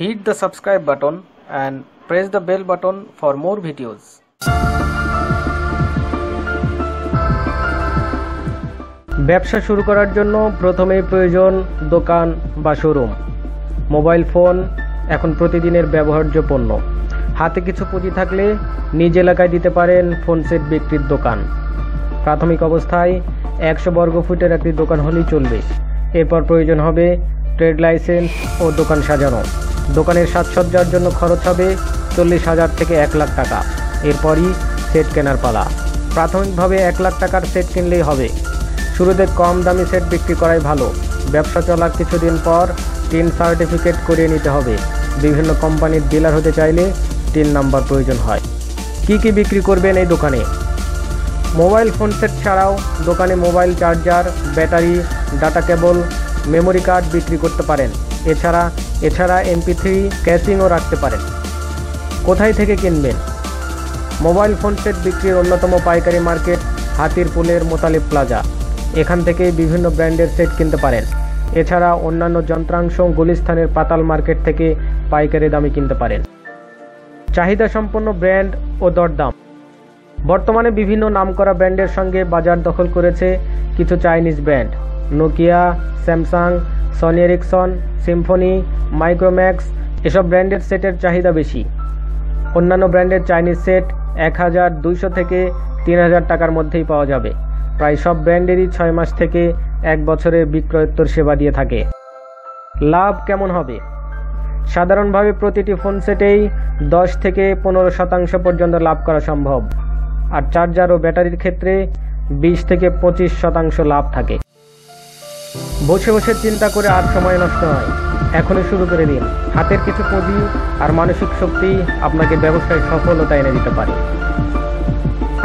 Hit the subscribe button and press the bell button for more videos. ব্যবসা শুরু করার জন্য প্রথমেই প্রয়োজন দোকান বা শোরুম। মোবাইল ফোন এখন প্রতিদিনের ব্যবহার্য পণ্য। হাতে কিছু পুঁজি থাকলে নিজ এলাকায় দিতে পারেন ফোন সেট বিক্রির দোকান। প্রাথমিক অবস্থায় 100 বর্গফুটের একটি দোকান হলেই চলবে। এরপর প্রয়োজন হবে ট্রেড লাইসেন্স ও দোকান সাজানো। দোকানের সাজসজ্জার জন্য খরচ হবে 40,000 থেকে 1 লাখ টাকা। এরপরই সেট কেনার পালা। প্রাথমিকভাবে 1 লাখ টাকার সেট কিনলেই হবে। শুরুতে কম দামি সেট বিক্রি করাই ভালো। ব্যবসা চলার কিছুদিন পর টিন সার্টিফিকেট করিয়ে নিতে হবে। বিভিন্ন কোম্পানির ডিলার হতে চাইলে টিন নাম্বার প্রয়োজন হয়। কি বিক্রি করবেন এই দোকানে? মোবাইল ফোন সেট ছাড়াও দোকানে mobile charger, battery, data cable, memory card বিক্রি করতে পারেন। এছাড়া MP3 ক্যাসিংও রাখতে পারেন। কোথায় থেকে কিনবেন? মোবাইল ফোন সেট বিক্রির অন্যতম পাইকারি মার্কেট হাতিরপুলের মোতালিব প্লাজা। এখান থেকে বিভিন্ন ব্র্যান্ডের সেট কিনতে পারেন। এছাড়া অন্যান্য যন্ত্রাংশ গুলিস্তানের পাতাল মার্কেট থেকে পাইকারি দামে কিনতে পারেন। চাহিদা সম্পন্ন ব্র্যান্ড ও দরদাম। বর্তমানে বিভিন্ন নামকরা ব্র্যান্ডের সঙ্গে বাজার দখল করেছে কিছু Chinese brand. Nokia, Samsung, Sony Ericsson, Symphony, Micromax এসব ব্র্যান্ডের সেটের চাহিদা বেশি। অন্যান্য ব্র্যান্ডের চাইনিজ সেট 1200 থেকে 3000 টাকার মধ্যেই পাওয়া যাবে। প্রায় সব ব্র্যান্ডেরই 6 মাস থেকে 1 বছরের বিক্রয়োত্তর সেবা দিয়ে থাকে। লাভ কেমন হবে? সাধারণভাবে প্রতিটি ফোন সেটেই 10 থেকে 15% পর্যন্ত লাভ করা সম্ভব। আর চার্জার ও ব্যাটারির ক্ষেত্রে 20 থেকে 25% লাভ থাকে। বসে বসে চিন্তা করে আর সময় নষ্ট নয়, এখনই শুরু করে দিন। হাতের কিছু পুঁজি আর মানসিক শক্তি আপনাকে ব্যবসায় সফলতা এনে দিতে পারে।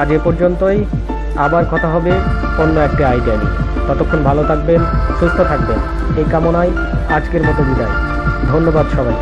আজ এ পর্যন্তই। আবার কথা হবে অন্য একটি আইডিয়া নিয়ে। ততক্ষণ ভালো থাকবেন, সুস্থ থাকবেন এই কামনায় আজকের মতো বিদায়। ধন্যবাদ সবাই।